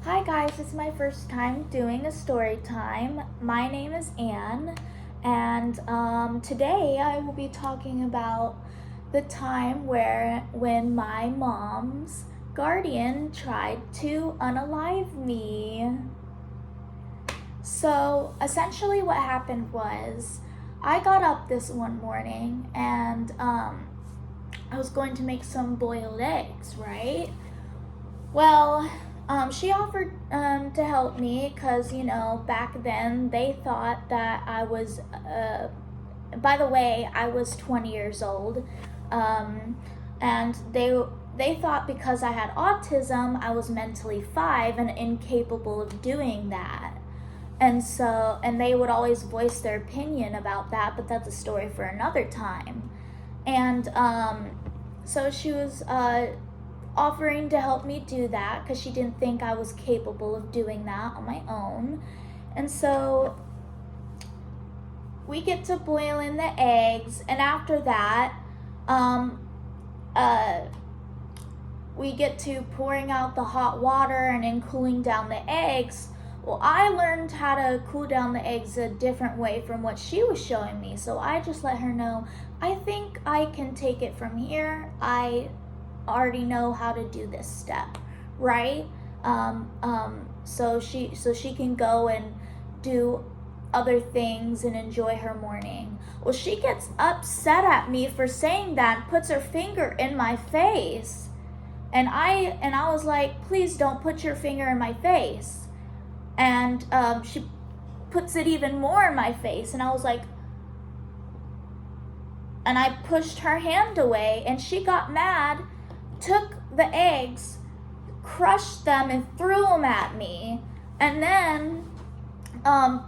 Hi guys, it's my first time doing a story time. My name is Anne, and today I will be talking about the time when my mom's guardian tried to unalive me. So essentially what happened was I got up this one morning and I was going to make some boiled eggs, right? Well, she offered to help me because, back then they thought that I was, by the way, I was 20 years old. And they thought because I had autism, I was mentally 5 and incapable of doing that. And they would always voice their opinion about that, but that's a story for another time. And so she was offering to help me do that because she didn't think I was capable of doing that on my own. And so we get to boiling the eggs, and after that, we get to pouring out the hot water and then cooling down the eggs. Well, I learned how to cool down the eggs a different way from what she was showing me. So I just let her know, I think I can take it from here. I already know how to do this step, right? So she can go and do other things and enjoy her morning. Well, she gets upset at me for saying that, puts her finger in my face. And I was like, please don't put your finger in my face. And she puts it even more in my face, and I was like, and I pushed her hand away, and she got mad, took the eggs, crushed them, and threw them at me, and then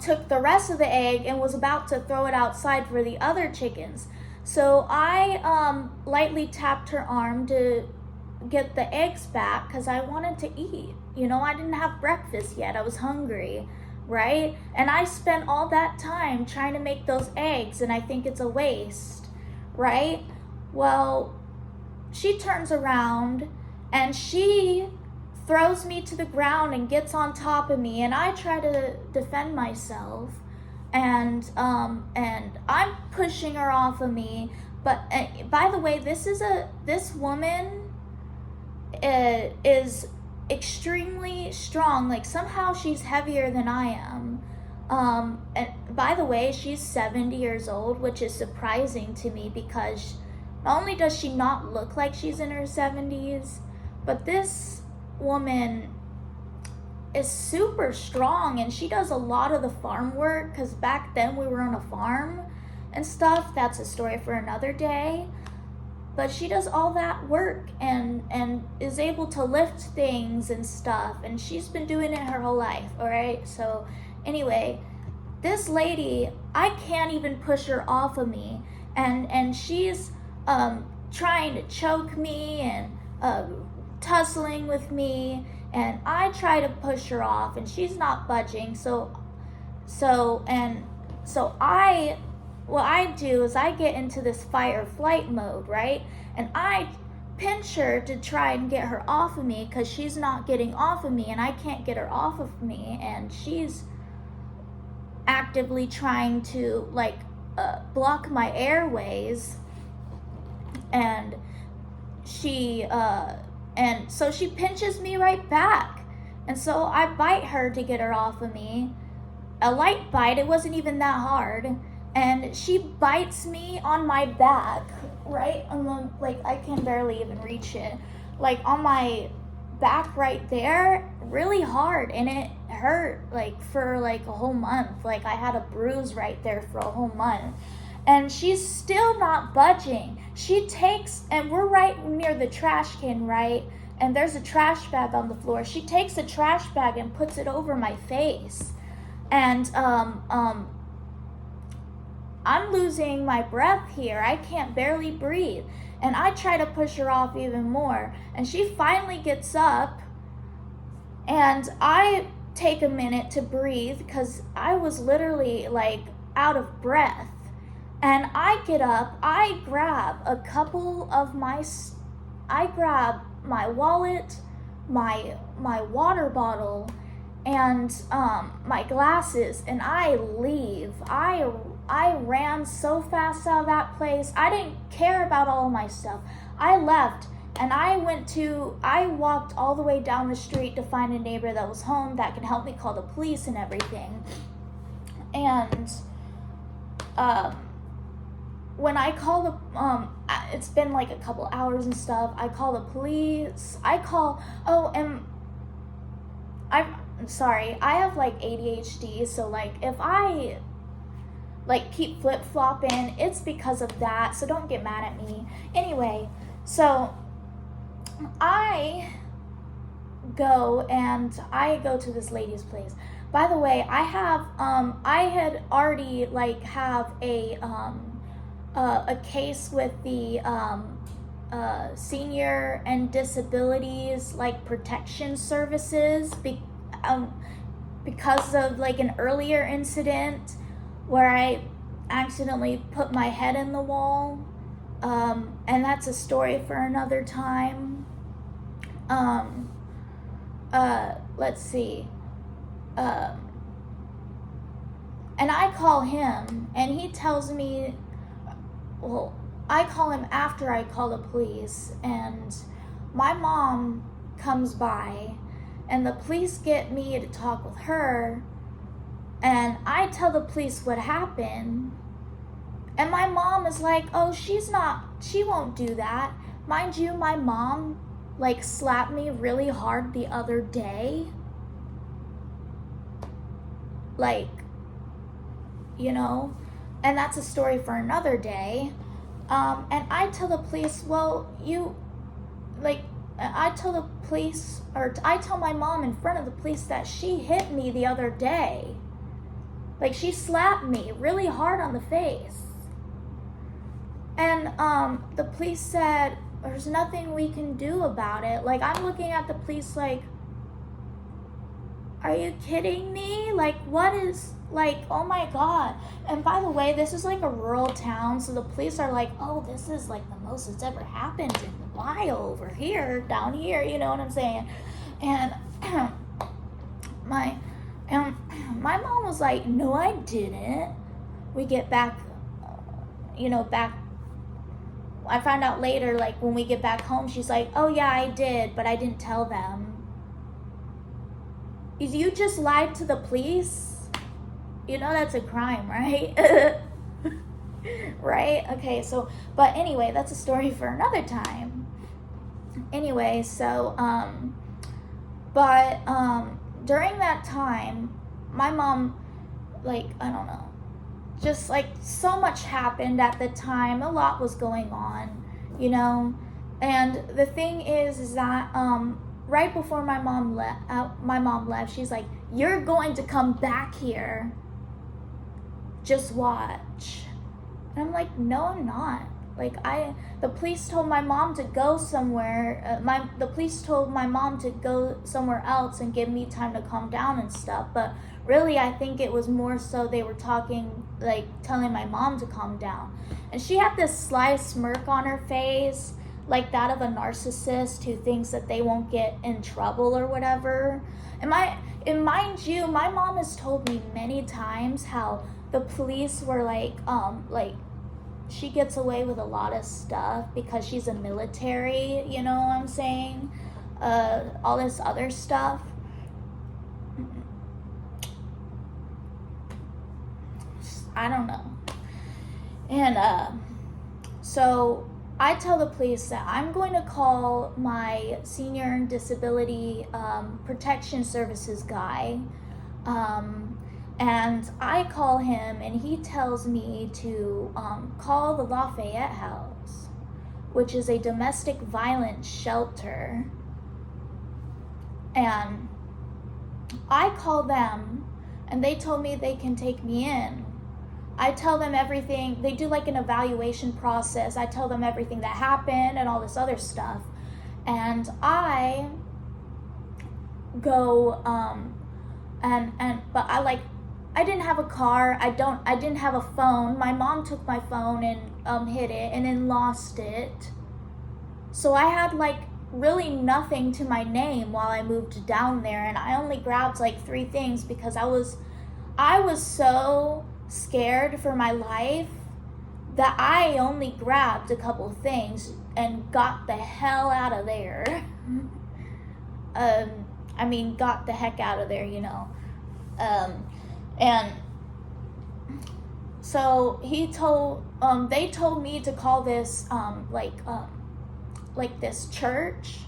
took the rest of the egg and was about to throw it outside for the other chickens. So I lightly tapped her arm to get the eggs back because I wanted to eat. I didn't have breakfast yet. I was hungry, right? And I spent all that time trying to make those eggs, and I think it's a waste, right? Well, she turns around and she throws me to the ground and gets on top of me, and I try to defend myself, and I'm pushing her off of me. But by the way, this woman is extremely strong. Like, somehow she's heavier than I am. And by the way, she's 70 years old, which is surprising to me because not only does she not look like she's in her 70s, but this woman is super strong, and she does a lot of the farm work because back then we were on a farm and stuff. That's a story for another day. But she does all that work and is able to lift things and stuff, and she's been doing it her whole life, all right? So anyway, this lady, I can't even push her off of me, and she's trying to choke me and tussling with me, and I try to push her off, and she's not budging. What I do is I get into this fight or flight mode, right? And I pinch her to try and get her off of me because she's not getting off of me, and I can't get her off of me, and she's actively trying to block my airways, and so she pinches me right back, and so I bite her to get her off of me. A light bite, it wasn't even that hard. And she bites me on my back, right? I can barely even reach it. Like on my back right there, really hard. And it hurt for a whole month. I had a bruise right there for a whole month. And she's still not budging. She takes, and we're right near the trash can, right? And there's a trash bag on the floor. She takes a trash bag and puts it over my face. And, I'm losing my breath here. I can't barely breathe. And I try to push her off even more. And she finally gets up. And I take a minute to breathe because I was literally out of breath. And I get up. I grab my wallet, my my water bottle and my glasses, and I leave. I ran so fast out of that place. I didn't care about all of my stuff. I left, and I walked all the way down the street to find a neighbor that was home that could help me call the police and everything. And when I call the it's been like a couple hours and stuff. I call the police. I'm sorry, I have like ADHD, so like if I like keep flip-flopping, it's because of that, so don't get mad at me. Anyway, so I go to this lady's place. By the way, I had already like have a case with the Senior and Disabilities like Protection Services because of like an earlier incident where I accidentally put my head in the wall, and that's a story for another time. Let's see. And I call him, and he tells me, well, I call him after I call the police, and my mom comes by, and the police get me to talk with her, and I tell the police what happened, and my mom is like, oh, she won't do that. Mind you, my mom like slapped me really hard the other day. Like, you know, and that's a story for another day. And I tell the police, well, I tell my mom in front of the police that she hit me the other day. Like, she slapped me really hard on the face. And the police said, there's nothing we can do about it. Like, I'm looking at the police like, are you kidding me? Like, what is, like, oh my God. And by the way, this is like a rural town, so the police are like, oh, this is like the most that's ever happened in a while over here, down here, you know what I'm saying? And my mom was like, no, I didn't. We get back, I found out later, like, when we get back home, she's like, oh yeah, I did, but I didn't tell them. You just lied to the police? You know that's a crime, right? Right? Okay, so, but anyway, that's a story for another time. Anyway, so, during that time, my mom, like, I don't know, just like so much happened at the time. A lot was going on, you know? And the thing is that, right before my mom left, she's like, you're going to come back here. Just watch. And I'm like, no, I'm not. Like, the police told my mom to go somewhere. The police told my mom to go somewhere else and give me time to calm down and stuff. But really, I think it was more so they were talking, like, telling my mom to calm down. And she had this sly smirk on her face, like that of a narcissist who thinks that they won't get in trouble or whatever. And mind you, my mom has told me many times how the police were like she gets away with a lot of stuff because she's a military, you know what I'm saying? All this other stuff. I don't know. And so I tell the police that I'm going to call my Senior and Disability Protection Services guy. And I call him, and he tells me to call the Lafayette House, which is a domestic violence shelter. And I call them, and they told me they can take me in. I tell them everything. They do like an evaluation process. I tell them everything that happened and all this other stuff. And I go, but I didn't have a car. I didn't have a phone. My mom took my phone and hid it and then lost it. So I had like really nothing to my name while I moved down there, and I only grabbed like 3 things because I was so scared for my life that I only grabbed a couple things and got the hell out of there. Got the heck out of there, you know. And so they told me to call this like this church.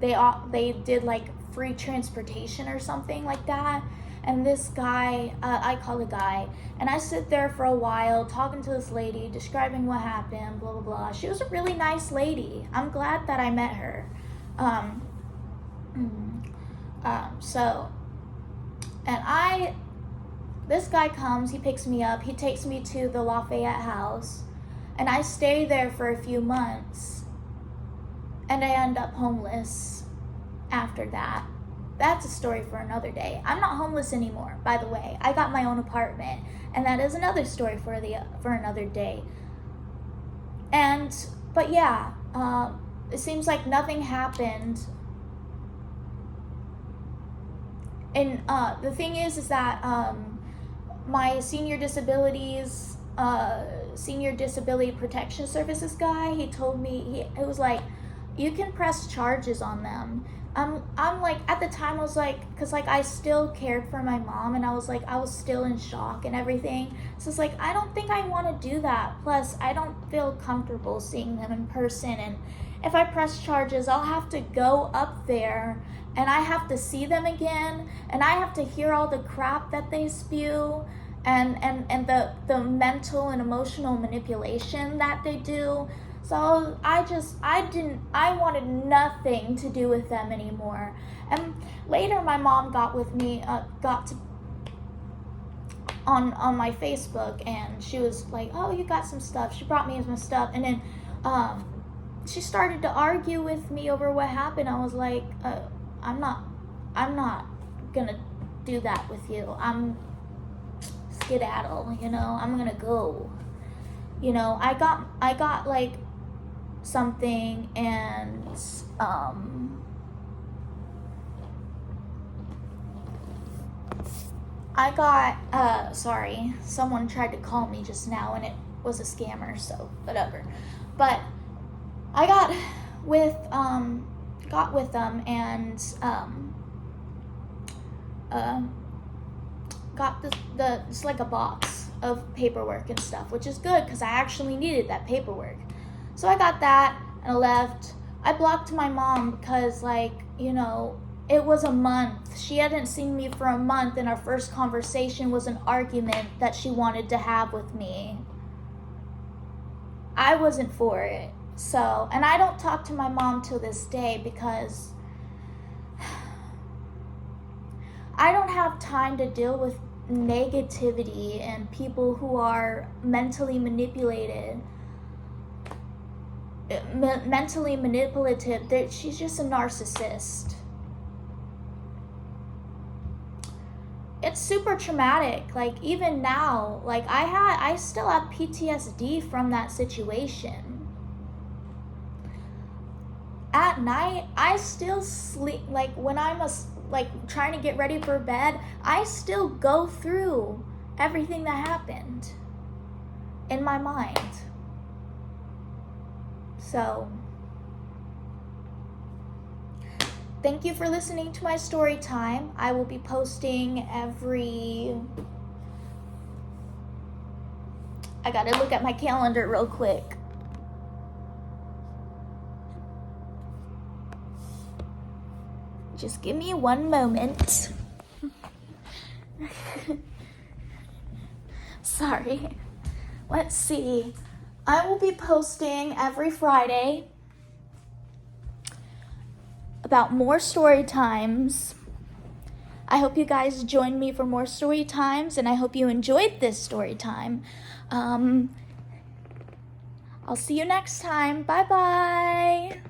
They did like free transportation or something like that. And this guy, I call the guy, and I sit there for a while talking to this lady, describing what happened, blah, blah, blah. She was a really nice lady. I'm glad that I met her. This guy comes, he picks me up, he takes me to the Lafayette house, and I stay there for a few months, and I end up homeless after that. That's a story for another day. I'm not homeless anymore, by the way. I got my own apartment, and that is another story for another day. But yeah, it seems like nothing happened. And the thing is that my senior disability protection services guy, he told me, it was like, you can press charges on them. I'm like, at the time I was like, because like I still cared for my mom, and I was still in shock and everything. So it's like, I don't think I want to do that. Plus, I don't feel comfortable seeing them in person. And if I press charges, I'll have to go up there and I have to see them again, and I have to hear all the crap that they spew, and the mental and emotional manipulation that they do. So I wanted nothing to do with them anymore. And later my mom got on my Facebook, and she was like, oh, you got some stuff. She brought me some stuff, and then she started to argue with me over what happened. I was like, I'm not gonna do that with you. I'm skedaddle, you know, I'm gonna go. You know, I got like something, and sorry, someone tried to call me just now and it was a scammer, so whatever. But I got with them, and got it's like a box of paperwork and stuff, which is good because I actually needed that paperwork. So I got that and I left. I blocked my mom because, like, you know, it was a month. She hadn't seen me for a month, and our first conversation was an argument that she wanted to have with me. I wasn't for it. So, and I don't talk to my mom till this day because I don't have time to deal with negativity and people who are mentally manipulative. She's just a narcissist. It's super traumatic. Like, even now, like, I still have PTSD from that situation. At night, I still sleep, like, when I'm trying to get ready for bed, I still go through everything that happened in my mind. So, thank you for listening to my story time. I will be posting I gotta look at my calendar real quick. Just give me one moment. Sorry. Let's see. I will be posting every Friday about more story times. I hope you guys join me for more story times, and I hope you enjoyed this story time. I'll see you next time. Bye-bye.